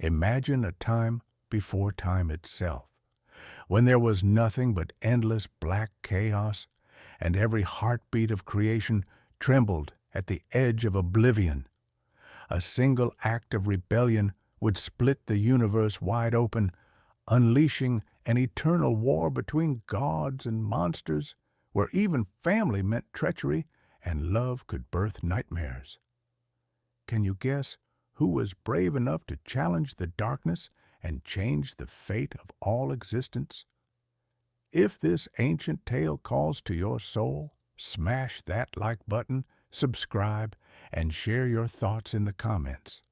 Imagine a time before time itself, when there was nothing but endless black chaos, and every heartbeat of creation trembled at the edge of oblivion. A single act of rebellion would split the universe wide open, unleashing an eternal war between gods and monsters, where even family meant treachery and love could birth nightmares. Can you guess who was brave enough to challenge the darkness and change the fate of all existence? If this ancient tale calls to your soul, smash that like button, subscribe, and share your thoughts in the comments.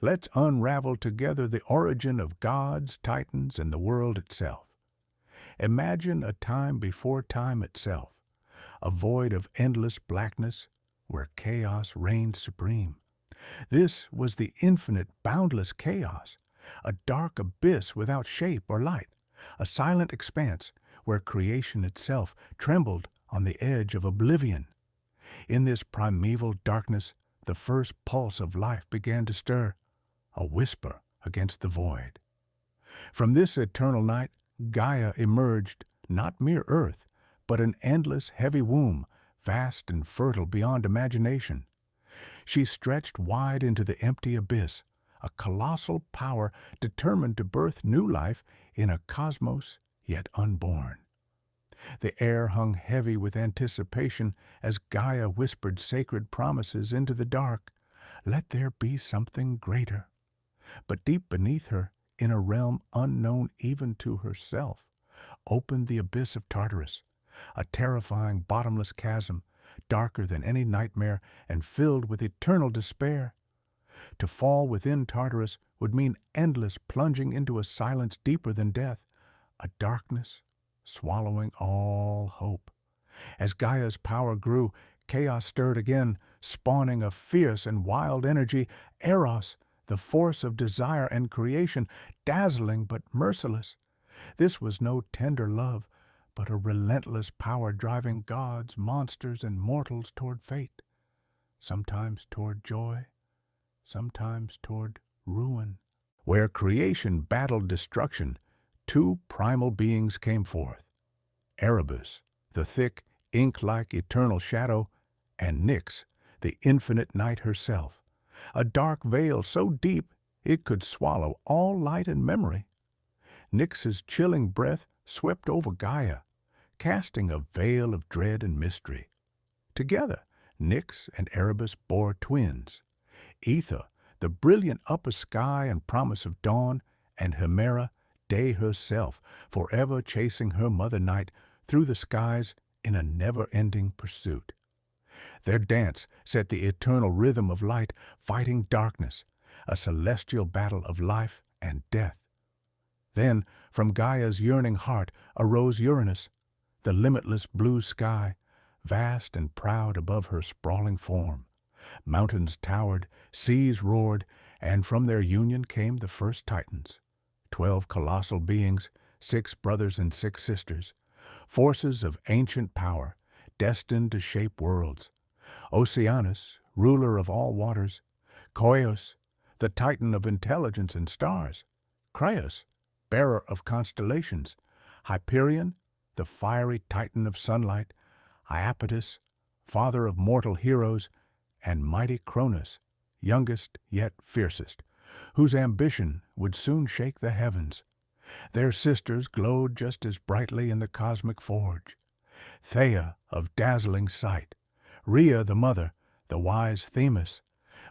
Let's unravel together the origin of gods, titans, and the world itself. Imagine a time before time itself, a void of endless blackness where chaos reigned supreme. This was the infinite, boundless chaos, a dark abyss without shape or light, a silent expanse where creation itself trembled on the edge of oblivion. In this primeval darkness, the first pulse of life began to stir, a whisper against the void. From this eternal night, Gaia emerged, not mere earth, but an endless, heavy womb, vast and fertile beyond imagination. She stretched wide into the empty abyss, a colossal power determined to birth new life in a cosmos yet unborn. The air hung heavy with anticipation as Gaia whispered sacred promises into the dark. Let there be something greater. But deep beneath her, in a realm unknown even to herself, opened the abyss of Tartarus, a terrifying bottomless chasm, darker than any nightmare and filled with eternal despair. To fall within Tartarus would mean endless plunging into a silence deeper than death, a darkness swallowing all hope. As Gaia's power grew, chaos stirred again, spawning a fierce and wild energy, Eros, the force of desire and creation, dazzling but merciless. This was no tender love, but a relentless power driving gods, monsters, and mortals toward fate, sometimes toward joy, sometimes toward ruin. Where creation battled destruction, two primal beings came forth: Erebus, the thick, ink-like eternal shadow, and Nyx, the infinite night herself, a dark veil so deep it could swallow all light and memory. Nyx's chilling breath swept over Gaia, casting a veil of dread and mystery. Together, Nyx and Erebus bore twins: Ether, the brilliant upper sky and promise of dawn, and Hemera, day herself, forever chasing her mother night through the skies in a never-ending pursuit. Their dance set the eternal rhythm of light fighting darkness, a celestial battle of life and death. Then, from Gaia's yearning heart arose Uranus, the limitless blue sky, vast and proud above her sprawling form. Mountains towered, seas roared, and from their union came the first Titans, 12 colossal beings, 6 brothers and 6 sisters, forces of ancient power, destined to shape worlds. Oceanus, ruler of all waters; Koios, the Titan of intelligence and stars; Creios, bearer of constellations; Hyperion, the fiery Titan of sunlight; Iapetus, father of mortal heroes; and mighty Cronus, youngest yet fiercest, whose ambition would soon shake the heavens. Their sisters glowed just as brightly in the cosmic forge: Theia, of dazzling sight; Rhea, the mother, the wise Themis;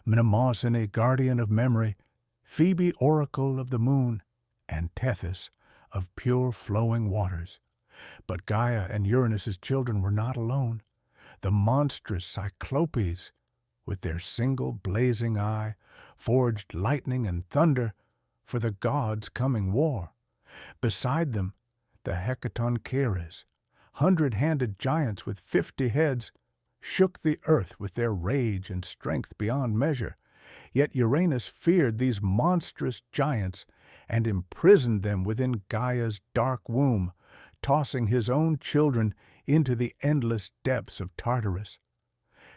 Mnemosyne, guardian of memory; Phoebe, oracle of the moon; and Tethys, of pure flowing waters. But Gaia and Uranus's children were not alone. The monstrous Cyclopes, with their single blazing eye, forged lightning and thunder for the gods' coming war. Beside them, the Hecatoncheires, 100-handed giants with 50 heads, shook the earth with their rage and strength beyond measure. Yet Uranus feared these monstrous giants and imprisoned them within Gaia's dark womb, tossing his own children into the endless depths of Tartarus.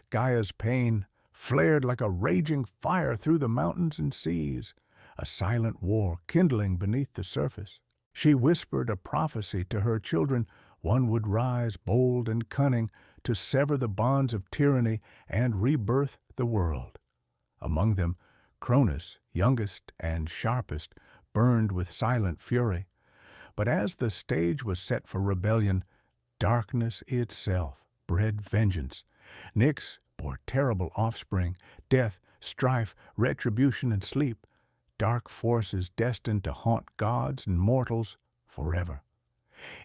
Gaia's pain flared like a raging fire through the mountains and seas. a silent war kindling beneath the surface. She whispered a prophecy to her children: one would rise bold and cunning to sever the bonds of tyranny and rebirth the world. Among them, Cronus, youngest and sharpest, burned with silent fury. But as the stage was set for rebellion, darkness itself bred vengeance. Nyx bore terrible offspring: death, strife, retribution, and sleep, dark forces destined to haunt gods and mortals forever.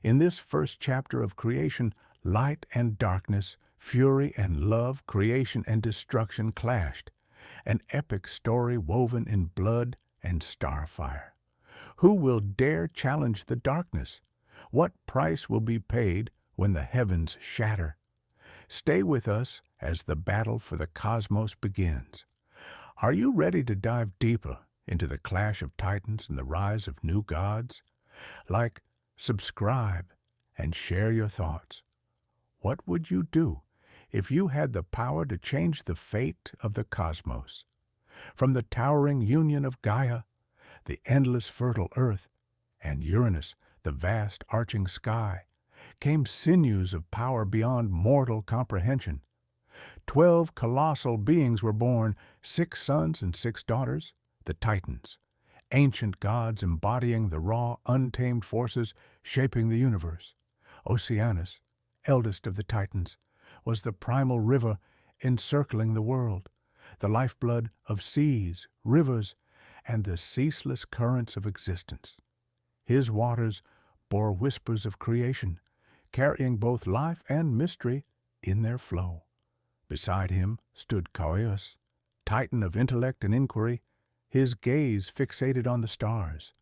In this first chapter of creation, light and darkness, fury and love, creation and destruction clashed, an epic story woven in blood and starfire. Who will dare challenge the darkness? What price will be paid when the heavens shatter? Stay with us as the battle for the cosmos begins. Are you ready to dive deeper into the clash of titans and the rise of new gods? Like, subscribe, and share your thoughts. What would you do if you had the power to change the fate of the cosmos? From the towering union of Gaia, the endless fertile earth, and Uranus, the vast arching sky, came sinews of power beyond mortal comprehension. 12 colossal beings were born, 6 sons and 6 daughters, the Titans, ancient gods embodying the raw, untamed forces shaping the universe. Oceanus, eldest of the Titans, was the primal river encircling the world, the lifeblood of seas, rivers, and the ceaseless currents of existence. His waters bore whispers of creation, carrying both life and mystery in their flow. Beside him stood Coeus, titan of intellect and inquiry, his gaze fixated on the stars,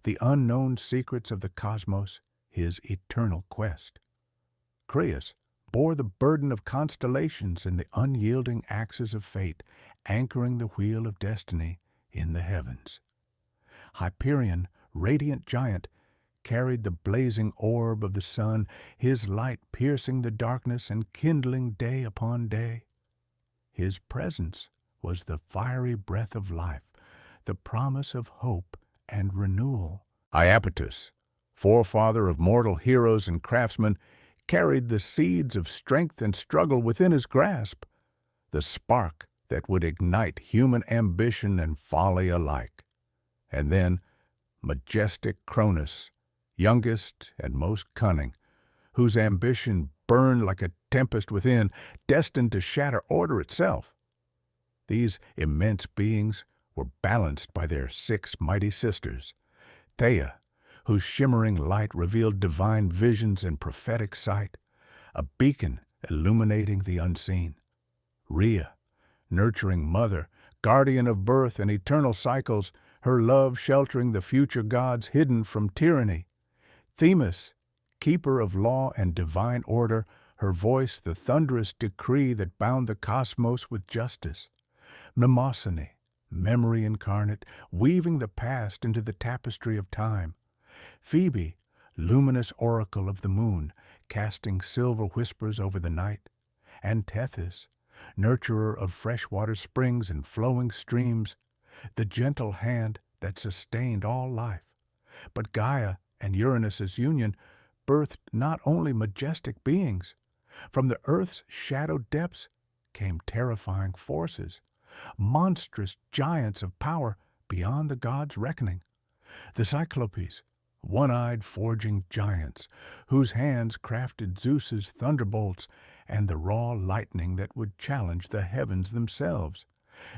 the unknown secrets of the cosmos, his eternal quest. Creus bore the burden of constellations and the unyielding axes of fate, anchoring the wheel of destiny in the heavens. Hyperion, radiant giant, carried the blazing orb of the sun, his light piercing the darkness and kindling day upon day. His presence was the fiery breath of life, the promise of hope and renewal. Iapetus, forefather of mortal heroes and craftsmen, carried the seeds of strength and struggle within his grasp, the spark that would ignite human ambition and folly alike. And then, majestic Cronus, youngest and most cunning, whose ambition burned like a tempest within, destined to shatter order itself. These immense beings were balanced by their 6 mighty sisters: Theia, whose shimmering light revealed divine visions and prophetic sight, a beacon illuminating the unseen; Rhea, nurturing mother, guardian of birth and eternal cycles, her love sheltering the future gods hidden from tyranny; Themis, keeper of law and divine order, her voice the thunderous decree that bound the cosmos with justice; Mnemosyne, memory incarnate, weaving the past into the tapestry of time; Phoebe, luminous oracle of the moon, casting silver whispers over the night; and Tethys, nurturer of freshwater springs and flowing streams, the gentle hand that sustained all life. But Gaia and Uranus's union birthed not only majestic beings. From the earth's shadowed depths came terrifying forces, monstrous giants of power beyond the gods' reckoning. The Cyclopes, one-eyed forging giants, whose hands crafted Zeus's thunderbolts and the raw lightning that would challenge the heavens themselves.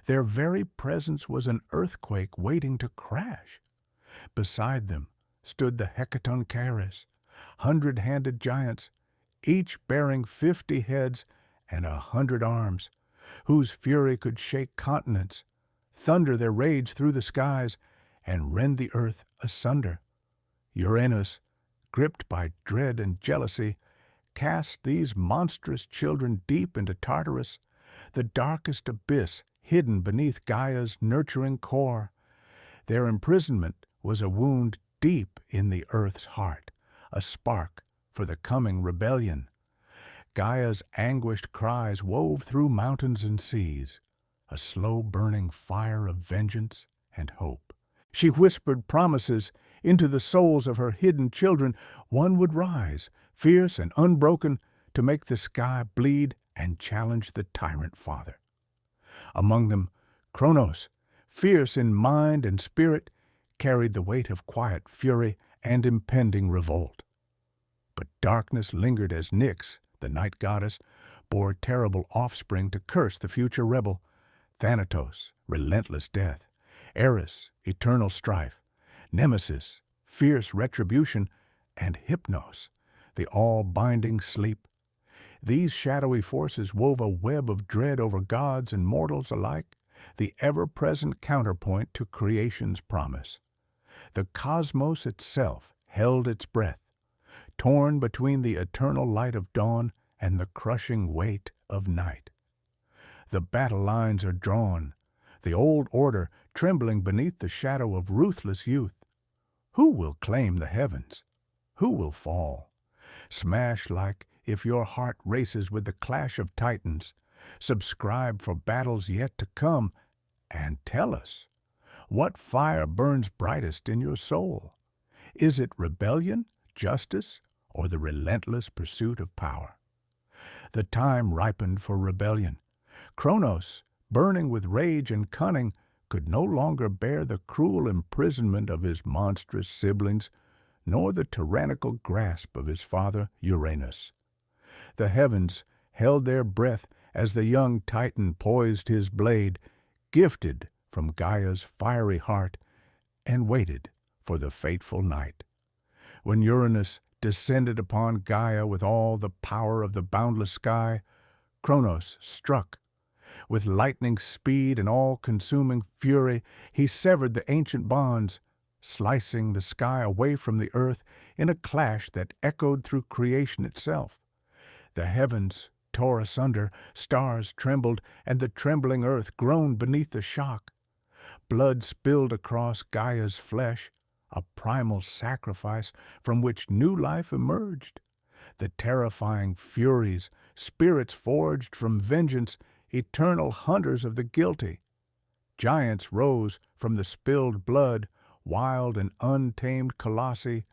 Their very presence was an earthquake waiting to crash. Beside them stood the Hecatoncheires, 100-handed giants, each bearing 50 heads and 100 arms, whose fury could shake continents, thunder their rage through the skies, and rend the earth asunder. Uranus, gripped by dread and jealousy, cast these monstrous children deep into Tartarus, the darkest abyss hidden beneath Gaia's nurturing core. Their imprisonment was a wound deep in the earth's heart, a spark for the coming rebellion. Gaia's anguished cries wove through mountains and seas, a slow-burning fire of vengeance and hope. She whispered promises into the souls of her hidden children. One would rise, fierce and unbroken, to make the sky bleed and challenge the tyrant father. Among them, Kronos, fierce in mind and spirit, carried the weight of quiet fury and impending revolt. But darkness lingered as Nyx, the night goddess, bore terrible offspring to curse the future rebel: Thanatos, relentless death; Eris, eternal strife; Nemesis, fierce retribution; and Hypnos, the all-binding sleep. These shadowy forces wove a web of dread over gods and mortals alike, the ever-present counterpoint to creation's promise. The cosmos itself held its breath, torn between the eternal light of dawn and the crushing weight of night. The battle lines are drawn, the old order trembling beneath the shadow of ruthless youth. Who will claim the heavens? Who will fall? Smash like if your heart races with the clash of titans. Subscribe for battles yet to come, and tell us, what fire burns brightest in your soul? Is it rebellion, justice, or the relentless pursuit of power? The time ripened for rebellion. Kronos, burning with rage and cunning, could no longer bear the cruel imprisonment of his monstrous siblings, nor the tyrannical grasp of his father Uranus. The heavens held their breath as the young Titan poised his blade, gifted from Gaia's fiery heart, and waited for the fateful night. When Uranus descended upon Gaia with all the power of the boundless sky, Kronos struck. With lightning speed and all-consuming fury, he severed the ancient bonds, slicing the sky away from the earth in a clash that echoed through creation itself. The heavens tore asunder, stars trembled, and the trembling earth groaned beneath the shock. Blood spilled across Gaia's flesh, a primal sacrifice from which new life emerged. The terrifying Furies, spirits forged from vengeance, eternal hunters of the guilty. Giants rose from the spilled blood, wild and untamed colossi,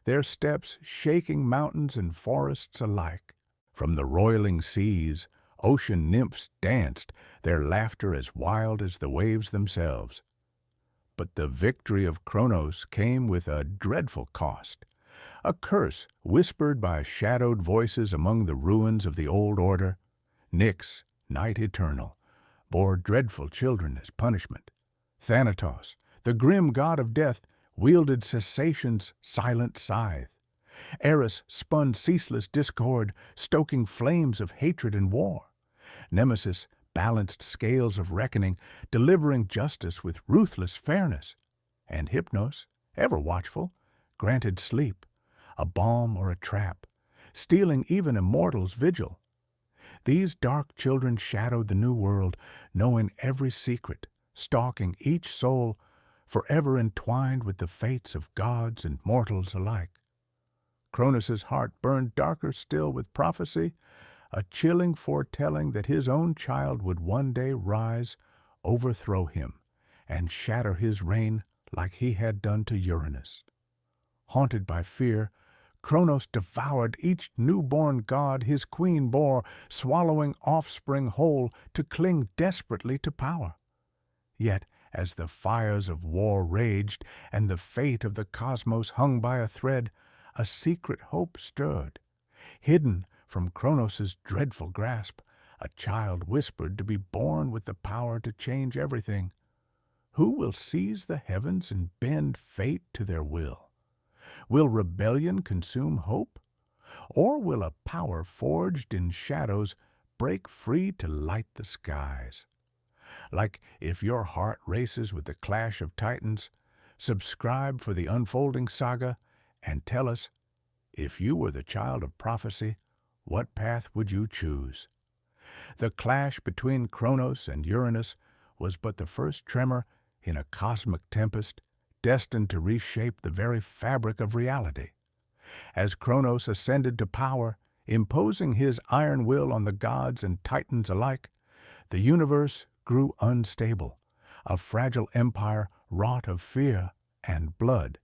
their steps shaking mountains and forests alike. From the roiling seas, ocean nymphs danced, their laughter as wild as the waves themselves. But the victory of Kronos came with a dreadful cost. A curse whispered by shadowed voices among the ruins of the old order. Nyx, night eternal, bore dreadful children as punishment. Thanatos, the grim god of death, wielded cessation's silent scythe. Eris spun ceaseless discord, stoking flames of hatred and war. Nemesis balanced scales of reckoning, delivering justice with ruthless fairness. And Hypnos, ever watchful, granted sleep, a balm or a trap, stealing even immortals' vigil. These dark children shadowed the new world, knowing every secret, stalking each soul, forever entwined with the fates of gods and mortals alike. Kronos' heart burned darker still with prophecy, a chilling foretelling that his own child would one day rise, overthrow him, and shatter his reign like he had done to Uranus. Haunted by fear, Kronos devoured each newborn god his queen bore, swallowing offspring whole to cling desperately to power. Yet, as the fires of war raged and the fate of the cosmos hung by a thread, a secret hope stirred. Hidden from Kronos' dreadful grasp, a child whispered to be born with the power to change everything. Who will seize the heavens and bend fate to their will? Will rebellion consume hope? Or will a power forged in shadows break free to light the skies? Like if your heart races with the clash of titans, subscribe for the unfolding saga and tell us, if you were the child of prophecy, what path would you choose? The clash between Kronos and Uranus was but the first tremor in a cosmic tempest destined to reshape the very fabric of reality. As Kronos ascended to power, imposing his iron will on the gods and titans alike, the universe grew unstable, a fragile empire wrought of fear and blood.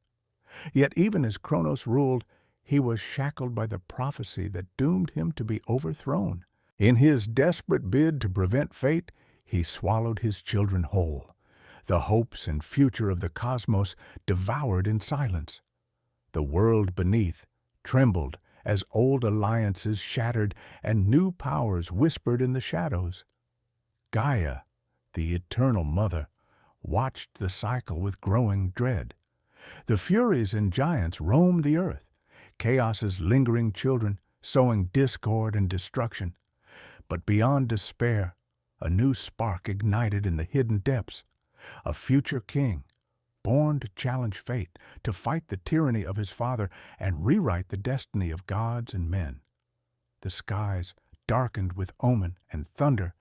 Yet even as Kronos ruled, he was shackled by the prophecy that doomed him to be overthrown. In his desperate bid to prevent fate, he swallowed his children whole, the hopes and future of the cosmos devoured in silence. The world beneath trembled as old alliances shattered and new powers whispered in the shadows. Gaia, the eternal mother, watched the cycle with growing dread. The Furies and giants roamed the earth, chaos's lingering children, sowing discord and destruction. But beyond despair, a new spark ignited in the hidden depths. A future king, born to challenge fate, to fight the tyranny of his father and rewrite the destiny of gods and men. The skies darkened with omen and thunder.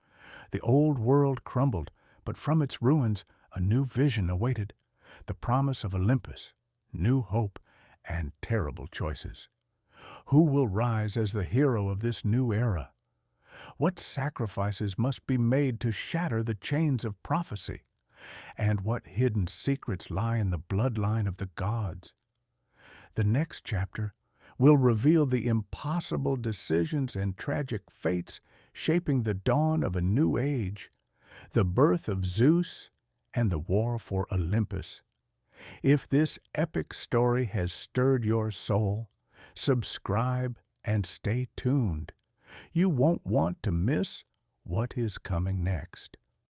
The old world crumbled, but from its ruins a new vision awaited, the promise of Olympus, new hope, and terrible choices. Who will rise as the hero of this new era? What sacrifices must be made to shatter the chains of prophecy? And what hidden secrets lie in the bloodline of the gods? The next chapter will reveal the impossible decisions and tragic fates shaping the dawn of a new age, the birth of Zeus and the war for Olympus. If this epic story has stirred your soul, subscribe and stay tuned. You won't want to miss what is coming next.